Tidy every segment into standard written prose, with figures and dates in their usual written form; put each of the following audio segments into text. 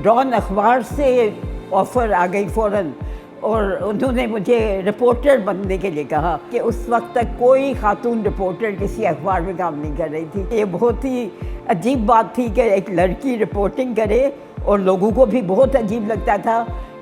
Don अखबार से offer आ गई फ़ौरन और उन्होंने मुझे रिपोर्टर बनने के लिए कहा कि उस वक्त तक कोई खातून रिपोर्टर किसी अखबार में काम नहीं कर रही थी। ये बहुत ही अजीब बात थी कि एक लड़की रिपोर्टिंग करे और लोगों को भी बहुत अजीब लगता था,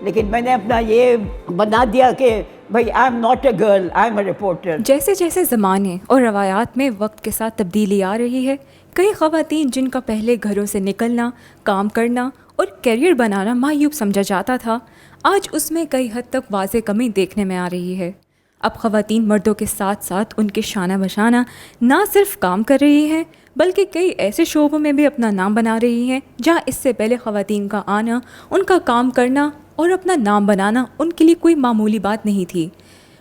लेकिन मैंने अपना ये बना दिया कि भाई I am not a girl, I am a reporter. जैसे जैसे ज़माने और रवायात में वक्त के साथ तब्दीली आ रही है, कई ख़वातीन जिनका पहले घरों से निकलना, काम करना और करियर बनाना मायूब समझा जाता था, आज उसमें कई हद तक वाज़ेह कमी देखने में आ रही है। अब ख़वातीन मर्दों के साथ साथ उनके शाना बशाना ना सिर्फ काम कर रही हैं, बल्कि कई ऐसे शोबों में भी अपना नाम बना रही हैं जहाँ इससे पहले ख़वातीन का आना, उनका काम करना और अपना नाम बनाना उनके लिए कोई मामूली बात नहीं थी।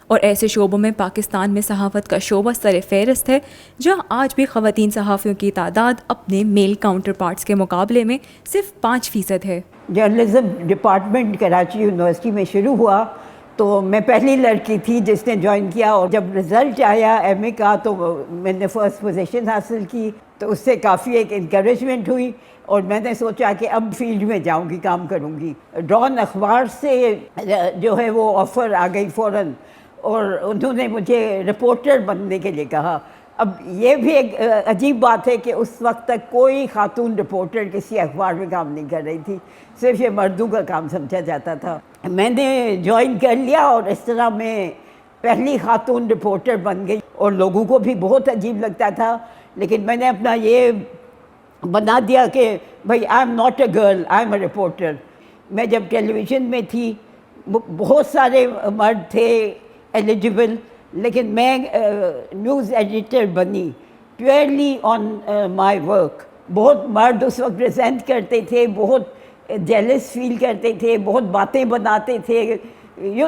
और ऐसे शोबों में पाकिस्तान में सहाफ़त का शोबा सर फ़हरिस्त है, जहाँ आज भी ख़वातीन सहाफ़ियों की तादाद अपने मेल काउंटर पार्ट्स के मुकाबले में सिर्फ 5% है। जर्नलिज़म डिपार्टमेंट कराची यूनिवर्सिटी में शुरू हुआ तो मैं पहली लड़की थी जिसने ज्वाइन किया, और जब रिज़ल्ट आया एमए का तो मैंने फ़र्स्ट पोजीशन हासिल की, तो उससे काफ़ी एक इंकरेजमेंट हुई और मैंने सोचा कि अब फील्ड में जाऊंगी, काम करूंगी। डॉन अखबार से जो है वो ऑफ़र आ गई फ़ौरन और उन्होंने मुझे रिपोर्टर बनने के लिए कहा। अब ये भी एक अजीब बात है कि उस वक्त तक कोई खातून रिपोर्टर किसी अखबार में काम नहीं कर रही थी, सिर्फ ये मर्दों का काम समझा जाता था। मैंने ज्वाइन कर लिया और इस तरह मैं पहली खातून रिपोर्टर बन गई और लोगों को भी बहुत अजीब लगता था, लेकिन मैंने अपना ये बना दिया कि भाई I am not a girl, I am a reporter. मैं जब टेलीविज़न में थी बहुत सारे मर्द थे एलिजिबल, लेकिन मैं न्यूज़ एडिटर बनी प्योरली ऑन माय वर्क। बहुत मर्द उस वक्त प्रेजेंट करते थे, बहुत जेलस फील करते थे, बहुत बातें बनाते थे,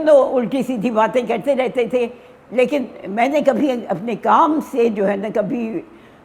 उल्टी सीधी बातें करते रहते थे, लेकिन मैंने कभी अपने काम से जो है ना कभी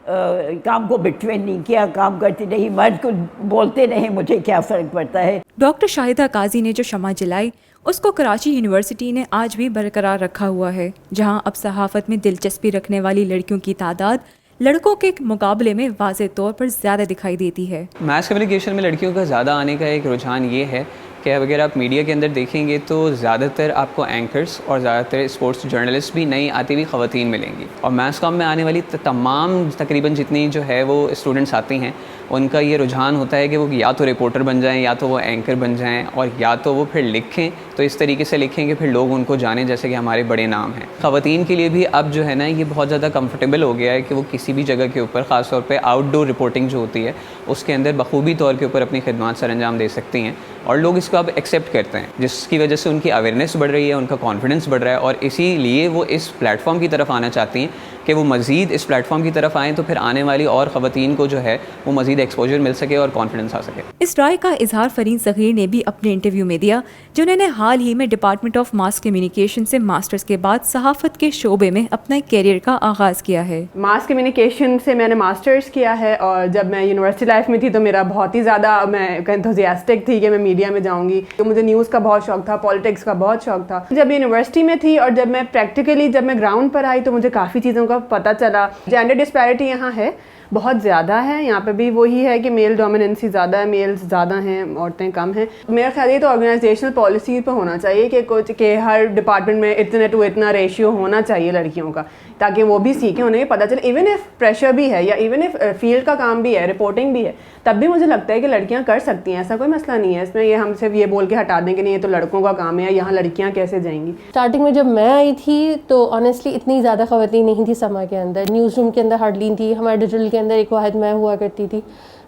काम को बिटवे नहीं किया, काम करती रही, मर्द को बोलते रहे, मुझे क्या फ़र्क पड़ता है। डॉक्टर शाहिदा काजी ने जो शमा जलाई उसको कराची यूनिवर्सिटी ने आज भी बरकरार रखा हुआ है, जहां अब सहाफ़त में दिलचस्पी रखने वाली लड़कियों की तादाद लड़कों के मुकाबले में वाज़ेह तौर पर ज़्यादा दिखाई देती है। मास कम्युनिकेशन में लड़कियों का ज़्यादा आने का एक रुझान ये है कि अगर आप मीडिया के अंदर देखेंगे तो ज़्यादातर आपको एंकर्स और ज़्यादातर स्पोर्ट्स जर्नलिस्ट भी नई आती हुई ख़वातीन मिलेंगी, और मास कॉम में आने वाली तमाम तकरीबन जितनी जो है वो स्टूडेंट्स आती हैं, उनका ये रुझान होता है कि वो या तो रिपोर्टर बन जाएं, या तो वो एंकर बन जाएं, और या तो वो फिर लिखें तो इस तरीके से लिखें कि फिर लोग उनको जानें जैसे कि हमारे बड़े नाम हैं। ख़वातीन के लिए भी अब जो है ना ये बहुत ज़्यादा कंफर्टेबल हो गया है कि वो किसी भी जगह के ऊपर, ख़ास तौर पे आउटडोर रिपोर्टिंग जो होती है उसके अंदर बखूबी तौर के ऊपर अपनी खिदमत सर अंजाम दे सकती हैं, और लोग इसको अब एक्सेप्ट करते हैं, जिसकी वजह से उनकी अवेयरनेस बढ़ रही है, उनका कॉन्फिडेंस बढ़ रहा है, और इसीलिए वो इस प्लेटफॉर्म की तरफ आना चाहती हैं कि वो मज़ीद इस प्लेटफॉर्म की तरफ आएँ तो फिर आने वाली और ख़वातीन को जो है वो मज़ीद एक्सपोजर मिल सके और कॉन्फिडेंस आ सके। इस राय का इजहार फरीन सगीर ने भी अपने इंटरव्यू में दिया, जिन्होंने हाल ही में डिपार्टमेंट ऑफ मास कम्युनिकेशन से मास्टर्स के बाद सहाफ़त के शोबे में अपने कैरियर का आगाज़ किया है। मास कम्युनिकेशन से मैंने मास्टर्स किया है, और जब मैं यूनिवर्सिटी लाइफ में थी तो मेरा बहुत ही ज़्यादा मैं एंथुसियास्टिक थी कि मैं मीडिया में जाऊँगी, तो मुझे न्यूज़ का बहुत शौक था, पॉलिटिक्स का बहुत शौक था। जब यूनिवर्सिटी में थी और जब मैं प्रैक्टिकली जब मैं ग्राउंड पर आई तो मुझे काफ़ी चीज़ों का पता चला। जेंडर डिस्पैरिटी यहाँ है, बहुत ज़्यादा है, यहाँ पे भी वही है कि मेल डोमिनेंसी ज़्यादा है, मेल्स ज़्यादा हैं, औरतें कम हैं। मेरा ख्याल ये तो ऑर्गेनाइजेशनल पॉलिसी पर होना चाहिए कि कुछ के हर डिपार्टमेंट में इतने टू इतना रेशियो होना चाहिए लड़कियों का, ताकि वो भी सीखें, उन्हें पता चले। इवन इफ प्रेशर भी है या इवन इफ फील्ड का काम भी है, रिपोर्टिंग भी है, तब भी मुझे लगता है कि लड़कियाँ कर सकती हैं, ऐसा कोई मसला नहीं है इसमें। ये हम सिर्फ ये बोल के हटा दें कि नहीं ये तो लड़कों का काम है, यहाँ लड़कियाँ कैसे जाएंगी। स्टार्टिंग में जब मैं आई थी तो ऑनेस्टली इतनी ज़्यादा ख़वातीन नहीं थी समा के अंदर, न्यूज़ रूम के अंदर हार्डली थी, हमारे डिजिटल के अंदर एक वाहिद मैं हुआ करती थी।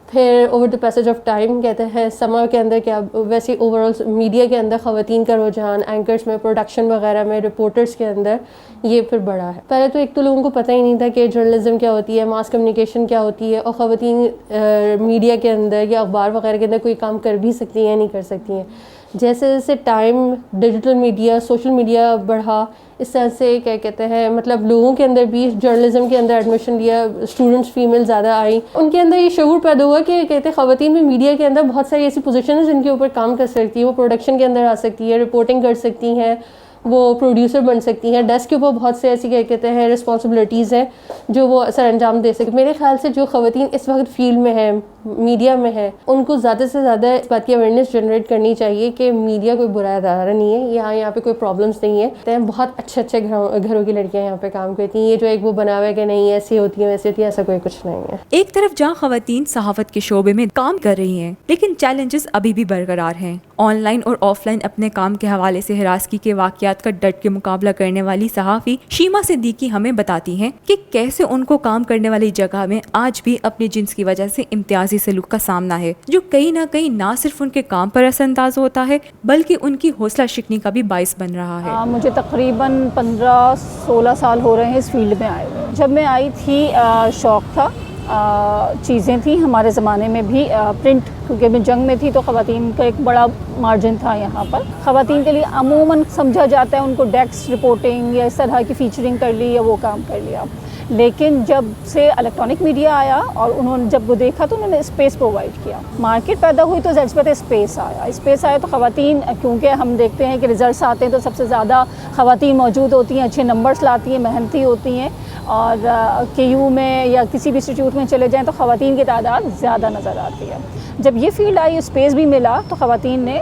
फिर over the passage of time कहते हैं समा के अंदर क्या वैसे ओवरऑल मीडिया के अंदर ख़वातीन का रुझान एंकर्स में, प्रोडक्शन वगैरह में, रिपोर्टर्स के अंदर ये फिर बढ़ा है। पहले तो एक तो लोगों को पता ही नहीं था कि जर्नलिज्म क्या होती है, मास कम्युनिकेशन क्या होती है, और ख़वातीन मीडिया के अंदर या अखबार वगैरह के अंदर कोई काम कर भी सकती हैं या नहीं कर सकती हैं। जैसे जैसे time digital media, social media बढ़ा, इस तरह से क्या कहते हैं मतलब लोगों के अंदर भी जर्नलिज्म के अंदर एडमिशन लिया, स्टूडेंट्स फीमेल ज़्यादा आई, उनके अंदर ये शऊर पैदा हुआ कि कहते हैं ख़वातीन भी मीडिया के अंदर बहुत सारी ऐसी पोजीशन है जिनके ऊपर काम कर सकती है, वो प्रोडक्शन के अंदर आ सकती है, रिपोर्टिंग कर सकती हैं, وہ پروڈیوسر بن سکتی ہیں. ڈیسک کے اوپر بہت سے ایسی کیا کہتے ہیں رسپانسبلٹیز ہیں جو وہ سر انجام دے سکتے. میرے خیال سے جو خواتین اس وقت فیلڈ میں ہیں, میڈیا میں ہے, ان کو زیادہ سے زیادہ اس بات کی اویئرنیس جنریٹ کرنی چاہیے کہ میڈیا کوئی برا ادارہ نہیں ہے, یہاں پہ کوئی پرابلمس نہیں ہے. بہت اچھے گھروں کی لڑکیاں یہاں پہ کام کرتی ہیں. یہ جو ایک وہ بنا ہوا ہے کہ نہیں ایسی ہوتی ہیں ویسی ہوتی ہے, ایسا کوئی کچھ نہیں ہے. ایک طرف جہاں خواتین صحافت کے شعبے میں کام کر رہی ہیں, لیکن چیلنجز ابھی بھی برقرار ہیں. آن لائن اور آف لائن اپنے کام کے حوالے سے ہراسگی کے واقعات کا ڈٹ کے مقابلہ کرنے والی صحافی شیما صدیقی ہمیں بتاتی ہیں کہ کیسے ان کو کام کرنے والی جگہ میں آج بھی اپنے جنس کی وجہ سے امتیازی سلوک کا سامنا ہے, جو کہیں نہ صرف ان کے کام پر اثر انداز ہوتا ہے بلکہ ان کی حوصلہ شکنی کا بھی باعث بن رہا ہے. مجھے تقریباً 15-16 سال ہو رہے ہیں اس فیلڈ میں آئے ہوئے. جب میں آئی تھی شوق تھا, چیزیں تھیں ہمارے زمانے میں بھی پرنٹ, کیونکہ میں جنگ میں تھی تو خواتین کا ایک بڑا مارجن تھا یہاں پر. خواتین کے لیے عموماً سمجھا جاتا ہے ان کو ڈیسک رپورٹنگ یا اس طرح کی فیچرنگ کر لی یا وہ کام کر لیا. لیکن جب سے الیکٹرانک میڈیا آیا اور انہوں نے جب وہ دیکھا تو انہوں نے اسپیس پرووائڈ کیا. مارکیٹ پیدا ہوئی تو ظاہر سی بات ہے اسپیس آیا تو خواتین, کیونکہ ہم دیکھتے ہیں کہ ریزلٹس آتے ہیں تو سب سے زیادہ خواتین موجود ہوتی ہیں, اچھے نمبرز لاتی ہیں, محنتی ہوتی ہیں. اور KU میں یا کسی بھی انسٹیٹیوٹ میں چلے جائیں تو خواتین کی تعداد زیادہ نظر آتی ہے. جب یہ فیلڈ آئی, اسپیس بھی ملا تو خواتین نے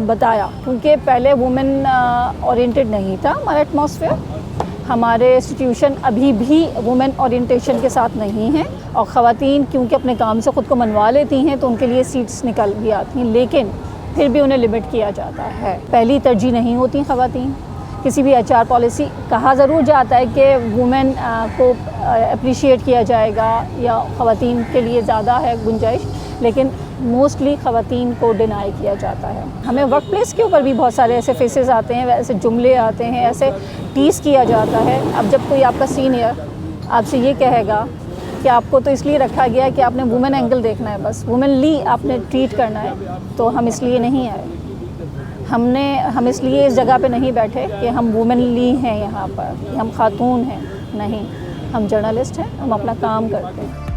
بتایا, کیونکہ پہلے وومن اورینٹڈ نہیں تھا ہمارا ایٹماسفیئر. ہمارے انسٹیٹیوشن ابھی بھی وومن اورینٹیشن کے ساتھ نہیں ہیں, اور خواتین کیونکہ اپنے کام سے خود کو منوا لیتی ہیں تو ان کے لیے سیٹس نکل بھی آتی ہیں, لیکن پھر بھی انہیں لمٹ کیا جاتا ہے. پہلی ترجیح نہیں ہوتی خواتین. کسی بھی HR پالیسی کہا ضرور جاتا ہے کہ وومن کو اپریشیٹ کیا جائے گا یا خواتین کے لیے زیادہ ہے گنجائش, لیکن موسٹلی خواتین کو ڈینائی کیا جاتا ہے. ہمیں ورک پلیس کے اوپر بھی بہت سارے ایسے فیسز آتے ہیں, ایسے جملے آتے ہیں, ایسے ٹیز کیا جاتا ہے. اب جب کوئی آپ کا سینئر آپ سے یہ کہے گا کہ آپ کو تو اس لیے رکھا گیا ہے کہ آپ نے وومن اینگل دیکھنا ہے, بس وومنلی آپ نے ٹریٹ کرنا ہے, تو ہم اس لیے نہیں آئے. ہم اس لیے اس جگہ پہ نہیں بیٹھے کہ ہم وومنلی ہیں یہاں پر, ہم خاتون ہیں, نہیں, ہم جرنلسٹ ہیں, ہم اپنا کام کرتے ہیں.